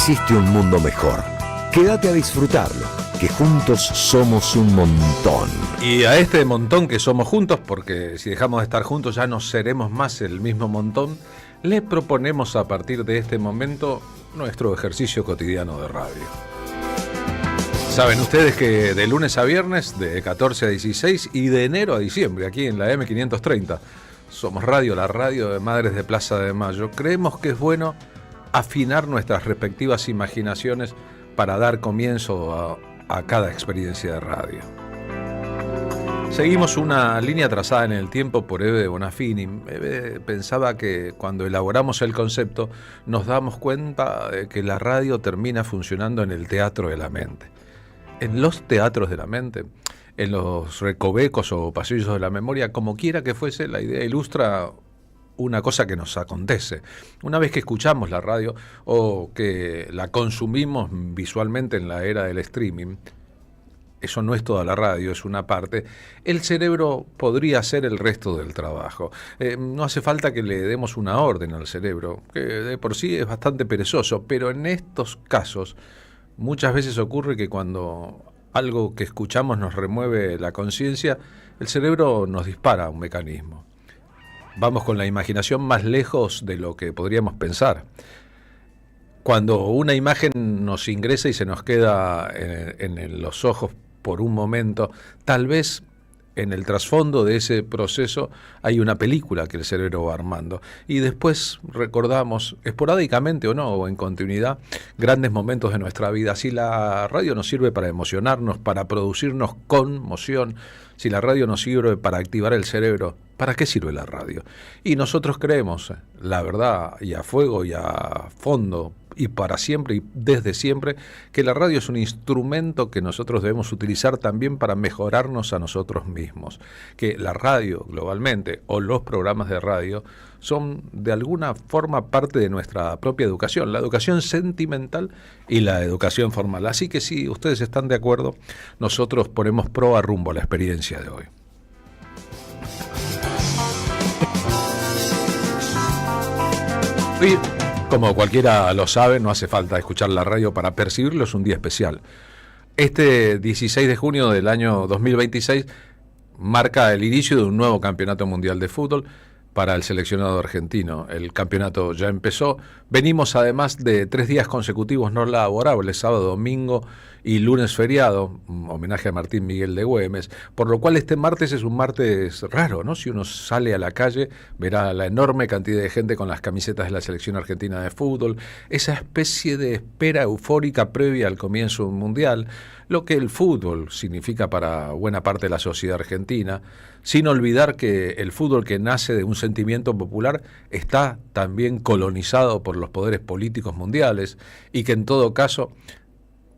existe un mundo mejor. Quédate a disfrutarlo, que juntos somos un montón. Y a este montón que somos juntos, porque si dejamos de estar juntos ya no seremos más el mismo montón, le proponemos a partir de este momento nuestro ejercicio cotidiano de radio. Saben ustedes que de lunes a viernes, de 14 a 16 y de enero a diciembre, aquí en la M530, somos radio, la radio de Madres de Plaza de Mayo. Creemos que es bueno afinar nuestras respectivas imaginaciones para dar comienzo a cada experiencia de radio. Seguimos una línea trazada en el tiempo por Ebe Bonafini. Ebe pensaba que cuando elaboramos el concepto nos damos cuenta de que la radio termina funcionando en el teatro de la mente. En los teatros de la mente, en los recovecos o pasillos de la memoria, como quiera que fuese, la idea ilustra una cosa que nos acontece. Una vez que escuchamos la radio o que la consumimos visualmente en la era del streaming, eso no es toda la radio, es una parte, el cerebro podría hacer el resto del trabajo. No hace falta que le demos una orden al cerebro, que de por sí es bastante perezoso, pero en estos casos muchas veces ocurre que cuando algo que escuchamos nos remueve la conciencia, el cerebro nos dispara un mecanismo. Vamos con la imaginación más lejos de lo que podríamos pensar. Cuando una imagen nos ingresa y se nos queda en los ojos por un momento, tal vez en el trasfondo de ese proceso hay una película que el cerebro va armando. Y después recordamos, esporádicamente o no, o en continuidad, grandes momentos de nuestra vida. Si la radio nos sirve para emocionarnos, para producirnos conmoción, si la radio nos sirve para activar el cerebro, ¿para qué sirve la radio? Y nosotros creemos, la verdad, y a fuego y a fondo, y para siempre y desde siempre, que la radio es un instrumento que nosotros debemos utilizar también para mejorarnos a nosotros mismos, que la radio globalmente o los programas de radio son de alguna forma parte de nuestra propia educación, la educación sentimental y la educación formal. Así que si ustedes están de acuerdo, nosotros ponemos proa rumbo a la experiencia de hoy. Hoy, como cualquiera lo sabe, no hace falta escuchar la radio para percibirlo, es un día especial. Este 16 de junio del año 2026 marca el inicio de un nuevo campeonato mundial de fútbol para el seleccionado argentino. El campeonato ya empezó. Venimos además de 3 días consecutivos no laborables, sábado, domingo y lunes feriado, homenaje a Martín Miguel de Güemes, por lo cual este martes es un martes raro, ¿no? Si uno sale a la calle, verá la enorme cantidad de gente con las camisetas de la selección argentina de fútbol, esa especie de espera eufórica previa al comienzo de un mundial, lo que el fútbol significa para buena parte de la sociedad argentina, sin olvidar que el fútbol que nace de un sentimiento popular está también colonizado por los poderes políticos mundiales y que en todo caso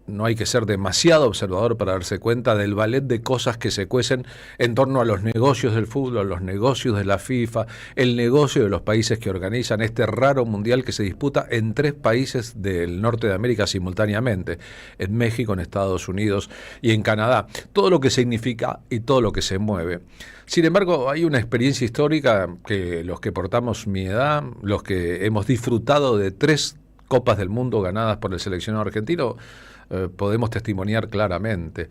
no hay que ser demasiado observador para darse cuenta del ballet de cosas que se cuecen en torno a los negocios del fútbol, a los negocios de la FIFA, el negocio de los países que organizan este raro mundial que se disputa en 3 países del norte de América simultáneamente, en México, en Estados Unidos y en Canadá. Todo lo que significa y todo lo que se mueve. Sin embargo, hay una experiencia histórica que los que portamos mi edad, los que hemos disfrutado de 3 Copas del Mundo ganadas por el seleccionado argentino, podemos testimoniar claramente.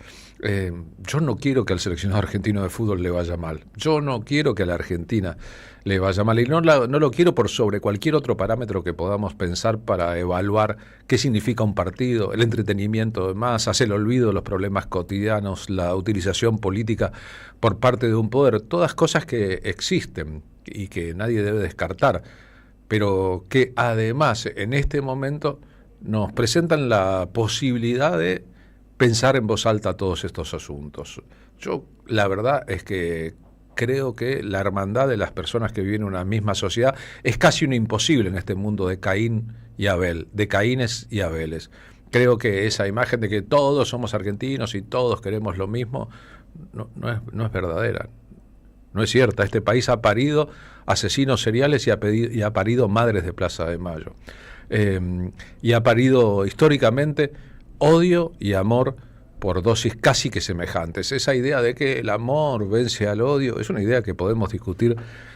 Yo no quiero que al seleccionado argentino de fútbol le vaya mal. Yo no quiero que a la Argentina le vaya mal. Y no lo quiero por sobre cualquier otro parámetro que podamos pensar para evaluar qué significa un partido, el entretenimiento de masas, el olvido de los problemas cotidianos, la utilización política por parte de un poder. Todas cosas que existen y que nadie debe descartar, pero que además en este momento nos presentan la posibilidad de pensar en voz alta todos estos asuntos. Yo, la verdad es que creo que la hermandad de las personas que viven en una misma sociedad es casi un imposible en este mundo de Caín y Abel, de Caínes y Abeles. Creo que esa imagen de que todos somos argentinos y todos queremos lo mismo no es verdadera. No es cierta. Este país ha parido asesinos seriales y ha parido madres de Plaza de Mayo. Y ha parido históricamente odio y amor por dosis casi que semejantes. Esa idea de que el amor vence al odio es una idea que podemos discutir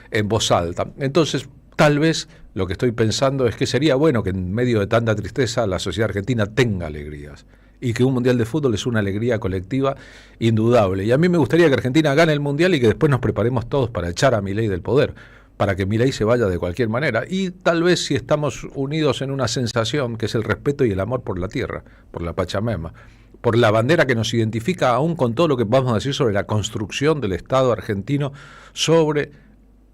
en voz alta. Entonces, Tal vez lo que estoy pensando es que sería bueno que en medio de tanta tristeza la sociedad argentina tenga alegrías, y que un mundial de fútbol es una alegría colectiva indudable. Y a mí me gustaría que Argentina gane el mundial y que después nos preparemos todos para echar a Milei del poder, para que Milei se vaya de cualquier manera. Y tal vez si estamos unidos en una sensación que es el respeto y el amor por la tierra, por la Pachamama, por la bandera que nos identifica, aún con todo lo que vamos a decir sobre la construcción del Estado argentino sobre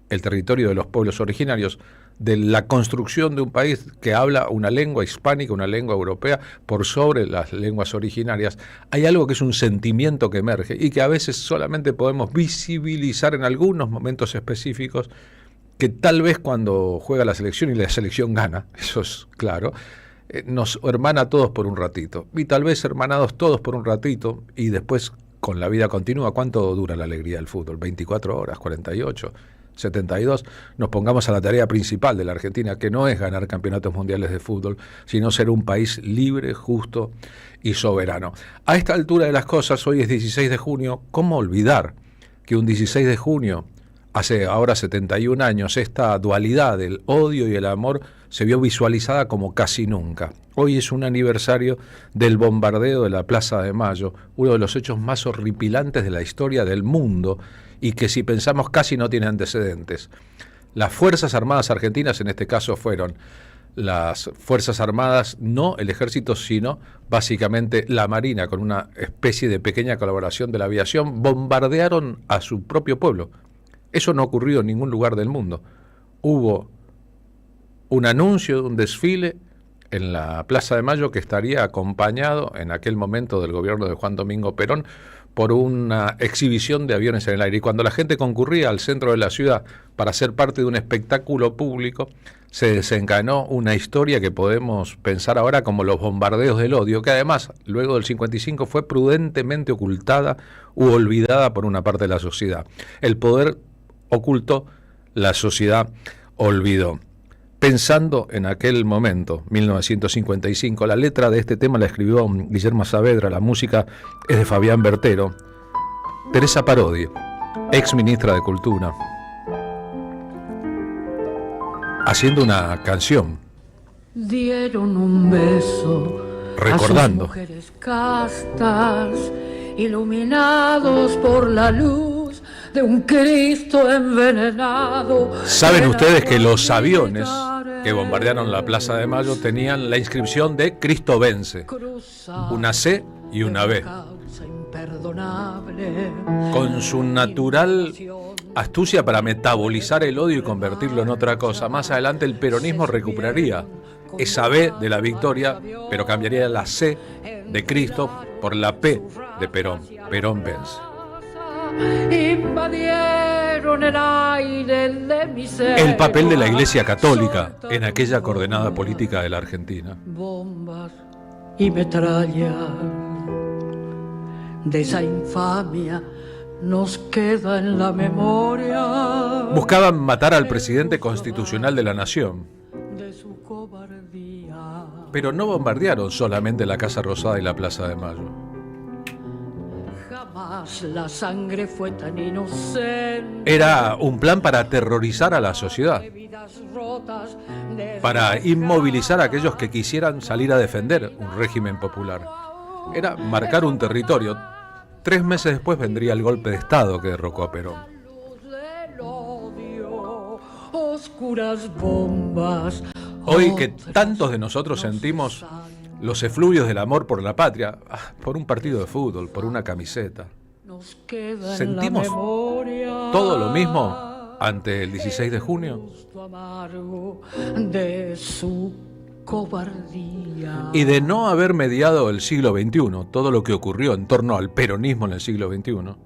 el territorio de los pueblos originarios, de la construcción de un país que habla una lengua hispánica, una lengua europea, por sobre las lenguas originarias. Hay algo que es un sentimiento que emerge y que a veces solamente podemos visibilizar en algunos momentos específicos, que tal vez cuando juega la selección y la selección gana, eso es claro, nos hermana a todos por un ratito. Y tal vez hermanados todos por un ratito y después con la vida continúa. ¿Cuánto dura la alegría del fútbol? 24 horas, 48, 72, nos pongamos a la tarea principal de la Argentina, que no es ganar campeonatos mundiales de fútbol, sino ser un país libre, justo y soberano. A esta altura de las cosas, hoy es 16 de junio, ¿cómo olvidar que un 16 de junio, hace ahora 71 años, esta dualidad del odio y el amor se vio visualizada como casi nunca? Hoy es un aniversario del bombardeo de la Plaza de Mayo, uno de los hechos más horripilantes de la historia del mundo, y que si pensamos casi no tiene antecedentes. Las Fuerzas Armadas Argentinas, en este caso, fueron las Fuerzas Armadas, no el Ejército, sino básicamente la Marina, con una especie de pequeña colaboración de la aviación, bombardearon a su propio pueblo. Eso no ha ocurrido en ningún lugar del mundo. Hubo un anuncio de un desfile en la Plaza de Mayo que estaría acompañado en aquel momento del gobierno de Juan Domingo Perón por una exhibición de aviones en el aire. Y cuando la gente concurría al centro de la ciudad para ser parte de un espectáculo público, se desencadenó una historia que podemos pensar ahora como los bombardeos del odio, que además, luego del 55, fue prudentemente ocultada u olvidada por una parte de la sociedad. El poder ocultó, la sociedad olvidó. Pensando en aquel momento, 1955, la letra de este tema la escribió Guillermo Saavedra, la música es de Fabián Bertero. Teresa Parodi, ex ministra de Cultura, haciendo una canción. Dieron un beso recordando a sus mujeres castas, iluminados por la luz de un Cristo envenenado. ¿Saben ustedes que los aviones que bombardearon la Plaza de Mayo tenían la inscripción de Cristo vence? Una C y una B. Con su natural astucia para metabolizar el odio y convertirlo en otra cosa, más adelante el peronismo recuperaría esa B de la victoria, pero cambiaría la C de Cristo por la P de Perón. Perón vence. Invadieron el aire de miseria. El papel de la Iglesia Católica en aquella coordenada política de la Argentina. Bombas y metralla de esa infamia nos queda en la memoria. Buscaban matar al presidente constitucional de la nación, de su cobardía. pero no bombardearon solamente la Casa Rosada y la Plaza de Mayo. Jamás la sangre fue tan inocente. Era un plan para aterrorizar a la sociedad, para inmovilizar a aquellos que quisieran salir a defender un régimen popular. Era marcar un territorio. 3 meses después vendría el golpe de Estado que derrocó a Perón. Oscuras bombas. Hoy que tantos de nosotros sentimos los efluvios del amor por la patria, por un partido de fútbol, por una camiseta, ¿sentimos todo lo mismo ante el 16 de junio? De su cobardía. Y de no haber mediado el siglo XXI, todo lo que ocurrió en torno al peronismo en el siglo XXI,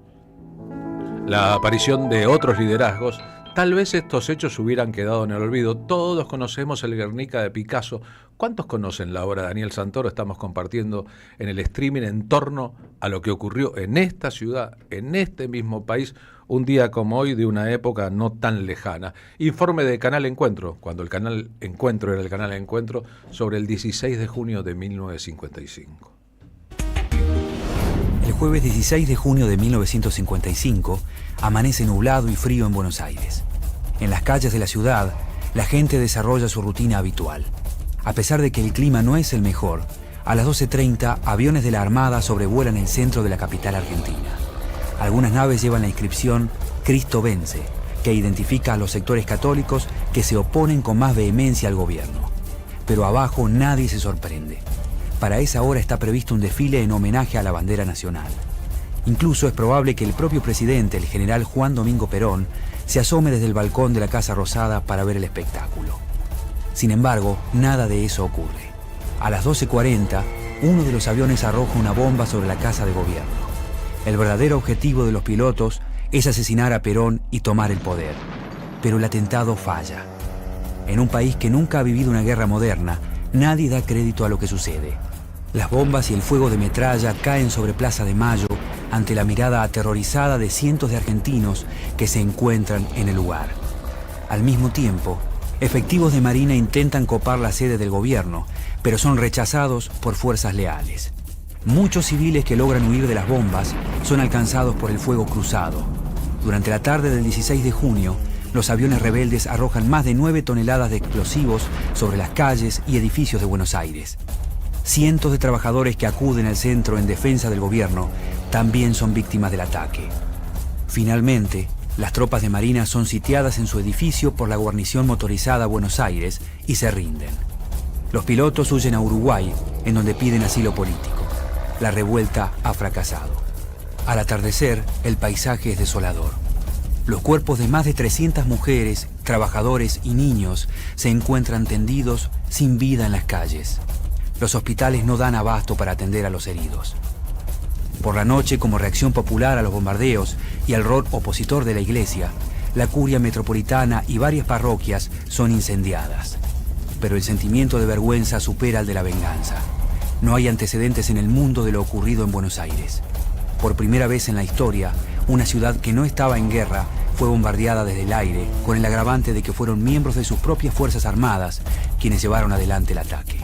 la aparición de otros liderazgos, tal vez estos hechos hubieran quedado en el olvido. Todos conocemos el Guernica de Picasso. ¿Cuántos conocen la obra de Daniel Santoro? Estamos compartiendo en el streaming en torno a lo que ocurrió en esta ciudad, en este mismo país, un día como hoy de una época no tan lejana. Informe de Canal Encuentro, cuando el Canal Encuentro era el Canal Encuentro, sobre el 16 de junio de 1955. El jueves 16 de junio de 1955 amanece nublado y frío en Buenos Aires. En las calles de la ciudad, la gente desarrolla su rutina habitual. A pesar de que el clima no es el mejor, a las 12:30 aviones de la Armada sobrevuelan el centro de la capital argentina. Algunas naves llevan la inscripción Cristo vence, que identifica a los sectores católicos que se oponen con más vehemencia al gobierno. Pero abajo nadie se sorprende. Para esa hora está previsto un desfile en homenaje a la bandera nacional. Incluso es probable que el propio presidente, el general Juan Domingo Perón, se asome desde el balcón de la Casa Rosada para ver el espectáculo. Sin embargo, nada de eso ocurre. A las 12:40, uno de los aviones arroja una bomba sobre la Casa de Gobierno. El verdadero objetivo de los pilotos es asesinar a Perón y tomar el poder. Pero el atentado falla. En un país que nunca ha vivido una guerra moderna, nadie da crédito a lo que sucede. Las bombas y el fuego de metralla caen sobre Plaza de Mayo ante la mirada aterrorizada de cientos de argentinos que se encuentran en el lugar. Al mismo tiempo, efectivos de Marina intentan copar la sede del gobierno, pero son rechazados por fuerzas leales. Muchos civiles que logran huir de las bombas son alcanzados por el fuego cruzado. Durante la tarde del 16 de junio, los aviones rebeldes arrojan más de 9 toneladas de explosivos sobre las calles y edificios de Buenos Aires. Cientos de trabajadores que acuden al centro en defensa del gobierno también son víctimas del ataque. Finalmente, las tropas de Marina son sitiadas en su edificio por la guarnición motorizada Buenos Aires y se rinden. Los pilotos huyen a Uruguay, en donde piden asilo político. La revuelta ha fracasado. Al atardecer, el paisaje es desolador. Los cuerpos de más de 300 mujeres, trabajadores y niños se encuentran tendidos sin vida en las calles. Los hospitales no dan abasto para atender a los heridos. Por la noche, como reacción popular a los bombardeos y al rol opositor de la iglesia, la curia metropolitana y varias parroquias son incendiadas. Pero el sentimiento de vergüenza supera al de la venganza. No hay antecedentes en el mundo de lo ocurrido en Buenos Aires. Por primera vez en la historia, una ciudad que no estaba en guerra fue bombardeada desde el aire, con el agravante de que fueron miembros de sus propias fuerzas armadas quienes llevaron adelante el ataque.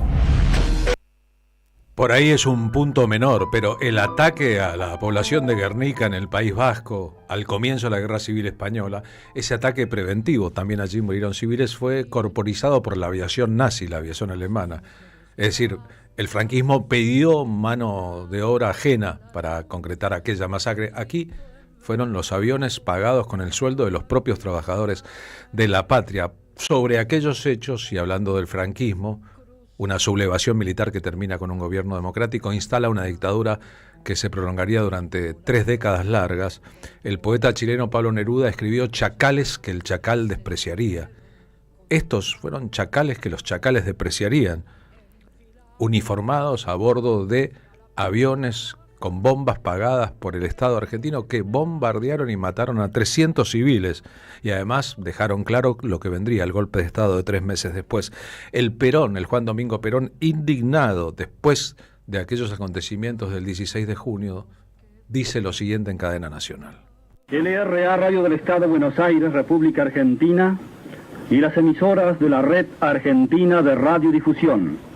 Por ahí es un punto menor, pero el ataque a la población de Guernica en el País Vasco, al comienzo de la Guerra Civil Española, ese ataque preventivo, también allí murieron civiles, fue corporizado por la aviación nazi, la aviación alemana. Es decir, el franquismo pidió mano de obra ajena para concretar aquella masacre. Aquí fueron los aviones pagados con el sueldo de los propios trabajadores de la patria. Sobre aquellos hechos, y hablando del franquismo, una sublevación militar que termina con un gobierno democrático, instala una dictadura que se prolongaría durante 3 décadas largas. El poeta chileno Pablo Neruda escribió chacales que el chacal despreciaría. Estos fueron chacales que los chacales despreciarían, uniformados a bordo de aviones con bombas pagadas por el Estado argentino que bombardearon y mataron a 300 civiles y además dejaron claro lo que vendría, el golpe de Estado de 3 meses después. El Perón, el Juan Domingo Perón, indignado después de aquellos acontecimientos del 16 de junio, dice lo siguiente en cadena nacional. LRA Radio del Estado de Buenos Aires, República Argentina, y las emisoras de la Red Argentina de Radiodifusión.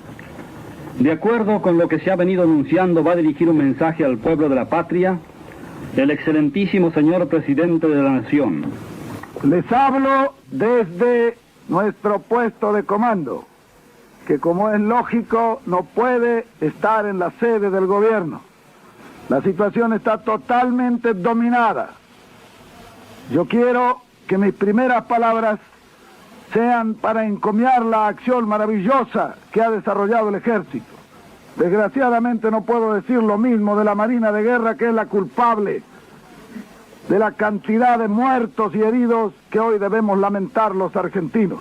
De acuerdo con lo que se ha venido anunciando, va a dirigir un mensaje al pueblo de la patria el excelentísimo señor presidente de la Nación. Les hablo desde nuestro puesto de comando, que como es lógico no puede estar en la sede del gobierno. La situación está totalmente dominada. Yo quiero que mis primeras palabras sean para encomiar la acción maravillosa que ha desarrollado el ejército. Desgraciadamente no puedo decir lo mismo de la Marina de Guerra, que es la culpable de la cantidad de muertos y heridos que hoy debemos lamentar los argentinos.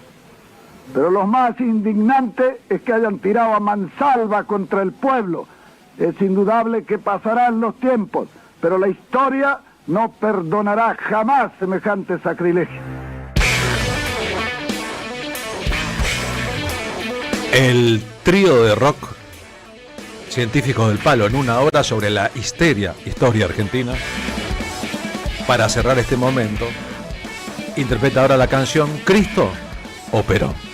Pero lo más indignante es que hayan tirado a mansalva contra el pueblo. Es indudable que pasarán los tiempos, pero la historia no perdonará jamás semejante sacrilegio. El trío de rock Científicos del Palo en una hora sobre la historia argentina. Para cerrar este momento, interpreta ahora la canción Cristo o Perón.